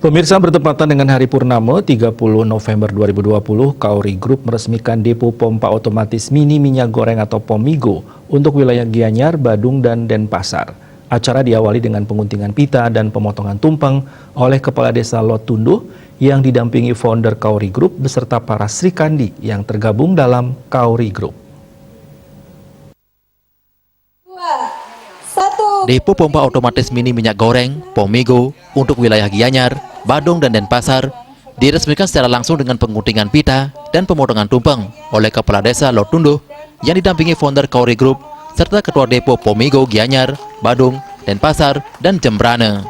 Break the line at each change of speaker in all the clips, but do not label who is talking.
Pemirsa, bertepatan dengan Hari Purnama 30 November 2020, Kaori Group meresmikan depo pompa otomatis mini minyak goreng atau Pomigo untuk wilayah Gianyar, Badung, dan Denpasar. Acara diawali dengan penguntingan pita dan pemotongan tumpeng oleh Kepala Desa Lot Tunduh yang didampingi founder Kaori Group beserta para Srikandi yang tergabung dalam Kaori Group.
Depo pompa otomatis mini minyak goreng, Pomigo, untuk wilayah Gianyar, Badung, dan Denpasar diresmikan secara langsung dengan penguntingan pita dan pemotongan tumpeng oleh Kepala Desa Lot Tunduh yang didampingi founder Kaori Group serta Ketua Depo Pomigo Gianyar, Badung, Denpasar, dan Jembrane.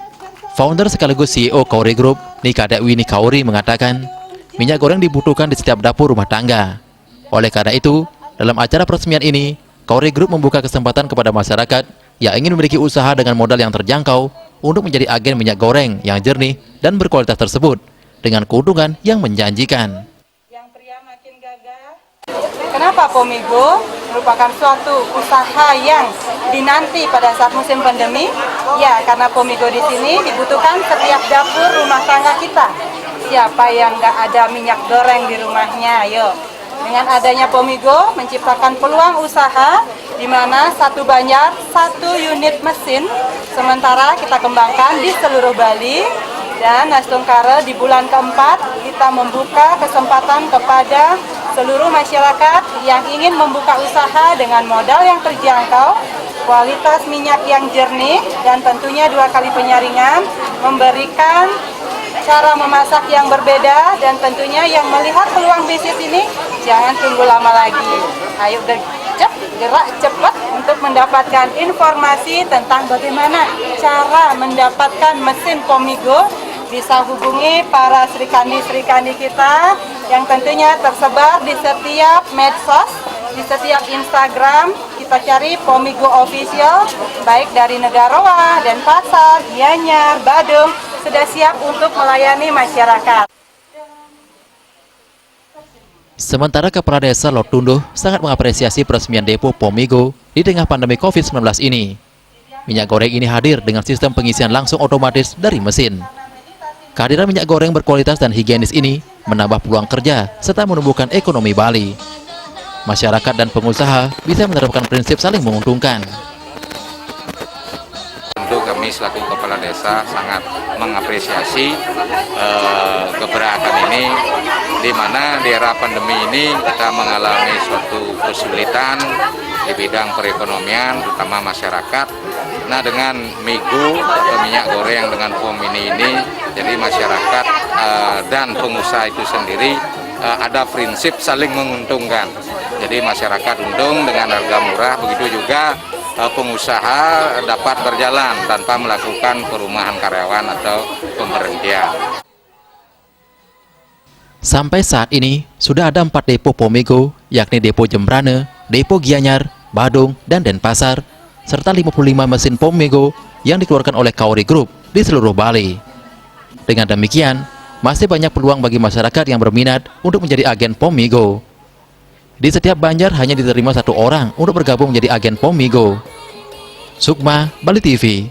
Founder sekaligus CEO Kaori Group, Nika Dewi Kaori, mengatakan minyak goreng dibutuhkan di setiap dapur rumah tangga. Oleh karena itu, dalam acara peresmian ini, Kaori Group membuka kesempatan kepada masyarakat yang ingin memiliki usaha dengan modal yang terjangkau untuk menjadi agen minyak goreng yang jernih dan berkualitas tersebut dengan keuntungan yang menjanjikan.
Yang pria makin gagah. Kenapa Pomigo merupakan suatu usaha yang dinanti pada saat musim pandemi? Ya, karena Pomigo di sini dibutuhkan setiap dapur rumah tangga kita. Siapa yang nggak ada minyak goreng di rumahnya? Ayo. Dengan adanya Pomigo menciptakan peluang usaha di mana satu Banjar, satu unit mesin sementara kita kembangkan di seluruh Bali, dan Nastungkara di bulan keempat kita membuka kesempatan kepada seluruh masyarakat yang ingin membuka usaha dengan modal yang terjangkau, kualitas minyak yang jernih, dan tentunya 2 kali penyaringan, memberikan cara memasak yang berbeda, dan tentunya yang melihat peluang bisnis ini jangan tunggu lama lagi. Ayo gerak cepat untuk mendapatkan informasi tentang bagaimana cara mendapatkan mesin Pomigo. Bisa hubungi para Srikandi kita yang tentunya tersebar di setiap medsos, di setiap Instagram. Kita cari Pomigo Official, baik dari Negarawa, Denpasar, Gianyar, Badung, sudah siap untuk melayani masyarakat.
Sementara Kepala Desa Lot Tunduh sangat mengapresiasi peresmian depo Pomigo di tengah pandemi COVID-19 ini. Minyak goreng ini hadir dengan sistem pengisian langsung otomatis dari mesin. Kehadiran minyak goreng berkualitas dan higienis ini menambah peluang kerja serta menumbuhkan ekonomi Bali. Masyarakat dan pengusaha bisa menerapkan prinsip saling menguntungkan.
Tentu kami selaku Kepala Desa sangat mengapresiasi keberadaan ini, di mana di era pandemi ini kita mengalami suatu kesulitan di bidang perekonomian, terutama masyarakat. Nah, dengan Migo atau minyak goreng dengan POM ini, jadi masyarakat dan pengusaha itu sendiri ada prinsip saling menguntungkan. Jadi masyarakat untung dengan harga murah, begitu juga pengusaha dapat berjalan tanpa melakukan perumahan karyawan atau pemberhentian.
Sampai saat ini, sudah ada 4 depo Pomigo, yakni Depo Jembrane, Depo Gianyar, Badung, dan Denpasar, serta 55 mesin Pomigo yang dikeluarkan oleh Kaori Group di seluruh Bali. Dengan demikian, masih banyak peluang bagi masyarakat yang berminat untuk menjadi agen Pomigo. Di setiap Banjar hanya diterima 1 orang untuk bergabung menjadi agen Pomigo. Sukma, Bali TV.